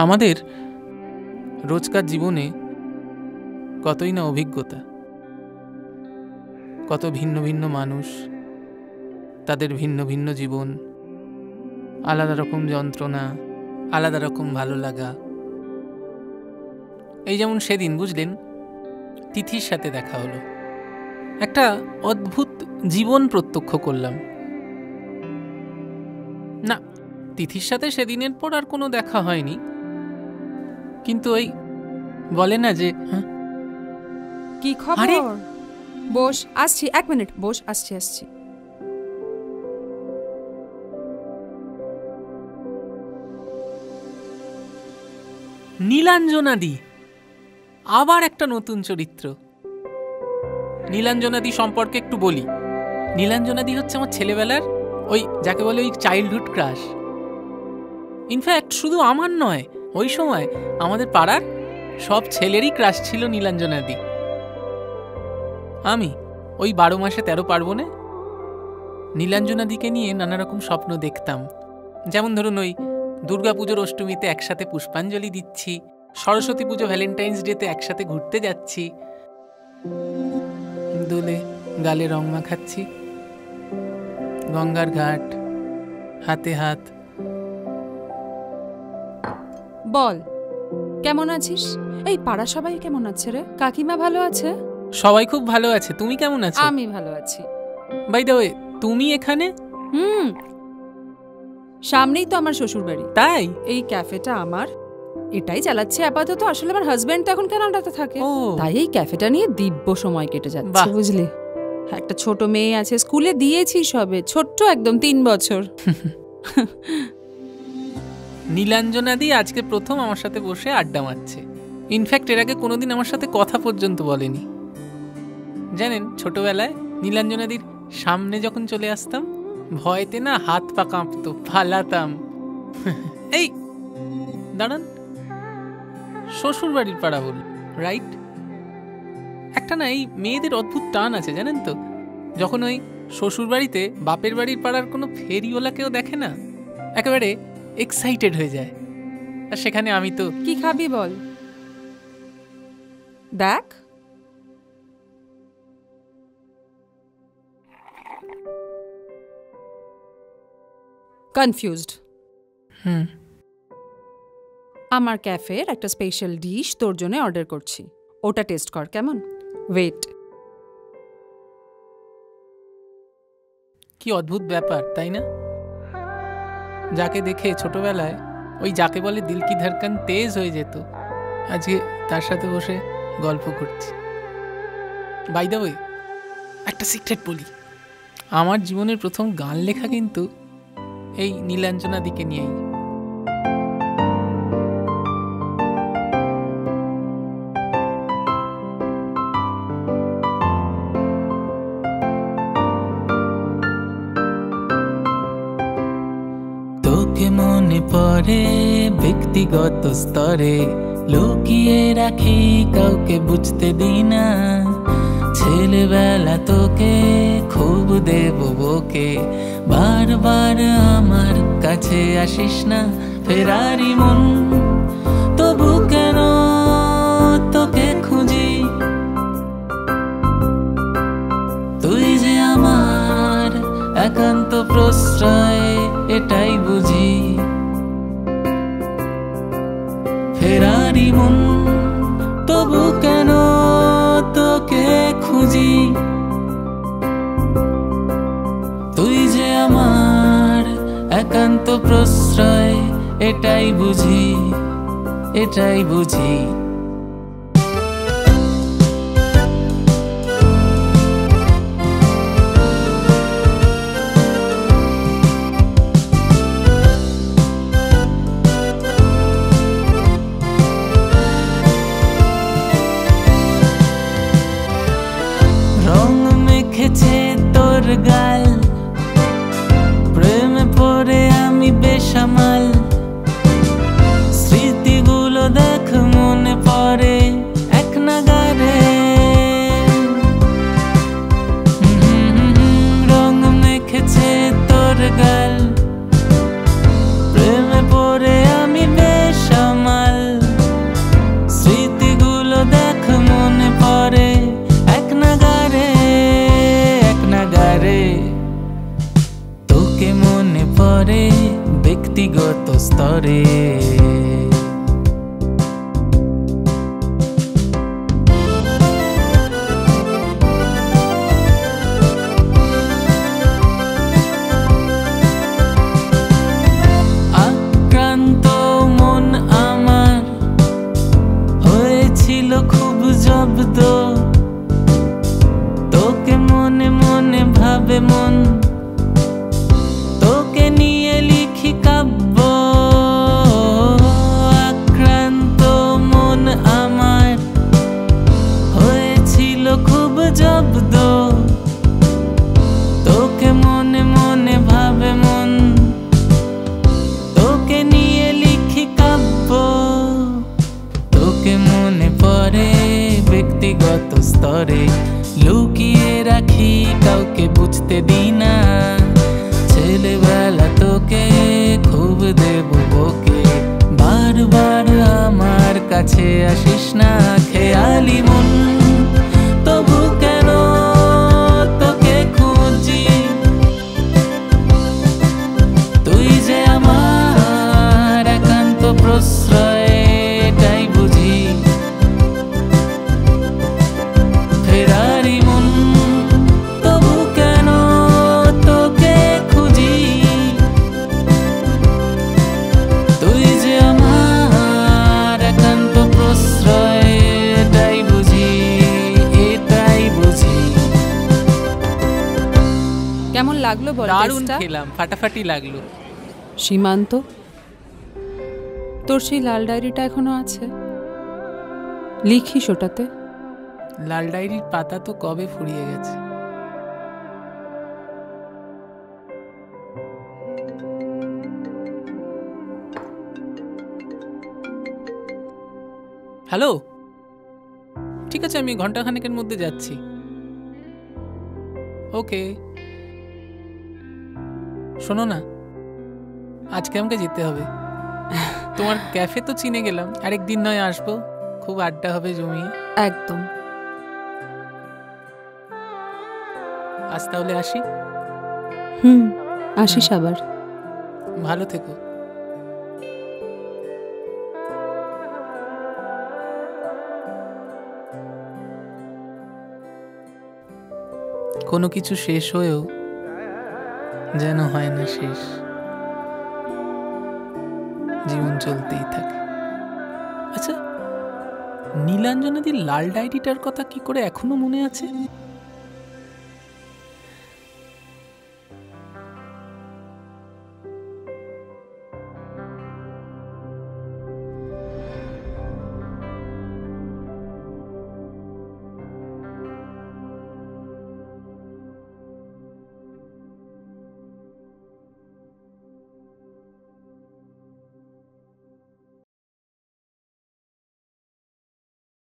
আমাদের রোজকার জীবনে কতই না অভিজ্ঞতা, কত ভিন্ন ভিন্ন মানুষ, তাদের ভিন্ন ভিন্ন জীবন, আলাদা রকম যন্ত্রণা, আলাদা রকম ভালো লাগা। এই যেমন সেদিন বুঝলেন, তিথির সাথে দেখা হলো, একটা অদ্ভুত জীবন প্রত্যক্ষ করলাম। না, তিথির সাথে সেদিনের পর আর কোনো দেখা হয়নি, কিন্তু ওই বলে না যে কি খবর? বস, আসছি, 1 মিনিট, বস, আসছি। নীলাঞ্জনাদি, আবার একটা নতুন চরিত্র। নীলাঞ্জনাদি সম্পর্কে একটু বলি। নীলাঞ্জনাদি হচ্ছে আমার ছেলেবেলার ওই যাকে বলে ওই চাইল্ডহুড ক্রাশ। ইনফ্যাক্ট শুধু আমার নয়, ওই সময় আমাদের পাড়ার সব ছেলেরই ক্রাশ ছিল নীলাঞ্জনাদি। আমি ওই 12 মাসে 13 পার্বণে নীলাঞ্জনাদিকে নিয়ে নানা রকম স্বপ্ন দেখতাম। যেমন ধরুন, ওই দুর্গাপুজোর অষ্টমীতে একসাথে পুষ্পাঞ্জলি দিচ্ছি, সরস্বতী পুজো ভ্যালেন্টাইন্স ডেতে একসাথে ঘুরতে যাচ্ছি, দোলে গালে রং মাখাচ্ছি, গঙ্গার ঘাট, হাতে হাত। বল, কেমন আছিস? এই পাড়া সবাই কেমন আছে রে? কাকিমা ভালো আছে? সবাই খুব ভালো আছে। তুমি কেমন আছো? আমি ভালো আছি। বাই দ্য ওয়ে, তুমি এখানে? সামনেই তো আমার শ্বশুর বাড়ি। তাই? এই ক্যাফেটা আমার, এটাই চালাচ্ছে আপাতত। আসলে আমার হাজবেন্ড তো এখন কানাডাতে থাকে, তাই এই ক্যাফেটা নিয়ে দিব্য সময় কেটে যাচ্ছে, বুঝলি। একটা ছোট মেয়ে আছে, স্কুলে দিয়েছি সবে, ছোট্ট একদম 3 বছর। নীলাঞ্জনাদি আজকে প্রথম আমার সাথে বসে আড্ডা মারছে। ইনফ্যাক্ট এর আগে কোনোদিন আমার সাথে কথা পর্যন্ত বলেনি। জানেন, ছোটবেলায় নীলাঞ্জনাদির সামনে যখন চলে আসতাম, ভয়তে না হাত পা কাঁপতো, পালাতাম। এই দাঁড়ান, শ্বশুর বাড়ির পাড়া বল, রাইট? একটা না এই মেয়েদের অদ্ভুত টান আছে, জানেন তো। যখন ওই শ্বশুর বাড়িতে বাপের বাড়ির পাড়ার কোনো ফেরিওয়ালাকেও দেখে না, একেবারে এক্সাইটেড হয়ে যায়। আর সেখানে আমি তো। কি খাবি বল? দেখ, কনফিউজড। আমার ক্যাফের একটা স্পেশাল ডিশ তোর জন্য অর্ডার করছি, ওটা টেস্ট কর কেমন। ওয়েট। কি অদ্ভুত ব্যাপার, তাই না? যাকে দেখে ছোটবেলায় ওই যাকে বলে দিল কি ধড়কন তেজ হয়ে যেত, আজকে তার সাথে বসে গল্প করছি। বাই দ্য ওয়ে, একটা সিক্রেট বলি, আমার জীবনের প্রথম গান লেখা কিন্তু এই নীলাঞ্জনাদিকে নিয়েই। তোকে মনে পড়ে ব্যক্তিগত স্তরে, লুকিয়ে রাখি কাউকে বুঝতে দিই না। ছেলেবেলা তোকে খুব দেব বকে, বারবার আমার কাছে আসিস না। ফেরারি মন, তবু কেন তোকে খুঁজি। তুই যে আমার একান্ত প্রশ্রয়, এটাই বুঝি। ফেরারি মন, তবু কেন তোকে খুঁজি। তুই যে আমার একান্ত প্রশ্রয়, এটাই বুঝি, এটাই বুঝি। তোর গাল প্রেমে পড়ে আমি বেসামাল, স্মৃতিগুলো দেখ মনে ব্যক্তিগত স্তরে। আক্রান্ত মন আমার হয়েছিল খুব জব্দ, তোকে মনে মনে ভাবে মন, তোকে নিয়ে লিখি কাব্য। আক্রান্ত মন আমার হয়েছিল খুব জব্দ, তোকে মনে মনে ভাবে মন, তোকে নিয়ে লিখি কাব্য। তোকে মনে পড়ে ব্যক্তিগত স্তরে, লুকিয়ে রাখি কাউকে বুঝতে দিই না। ছেলেবেলা তোকে খুব দেব বকে, বারবার আমার কাছে আসিস না। খেয়ালি মন তবু কেন তোকে খুঁজি, তুই যে আমার একান্ত প্রশ্রয়, এটাই বুঝি। ফেরারি মন তবু কেন তোকে খুঁজি, তুই যে আমার একান্ত প্রশ্রয়, এটাই বুঝি, এটাই বুঝি। কেমন লাগলো বল? দারুণ খেলাম, ফাটাফাটি লাগলো। সীমান্ত, তোর সেই লাল ডায়েরিটা এখনো আছে? লিখিস ওটাতে? লাল ডায়েরির পাতা তো কবে ফুরিয়ে গেছে। হ্যালো, ঠিক আছে, আমি ঘন্টাখানেকের মধ্যে যাচ্ছি। ওকে, শোনো না, আজকে আমাকে যেতে হবে। তোমার ক্যাফে তো চিনে গেলাম, আরেকদিন নয় আসবো, খুব আড্ডা হবে জমিয়ে। একদম। আজ তাহলে আসি। আসিস আবার। ভালো থেকো। কোনো কিছু শেষ হয়েও যেন হয় না শেষ, জীবন চলতেই থাকে। আচ্ছা, নীলাঞ্জনাদির লাল ডায়েরিটার কথা কি করে এখনো মনে আছে?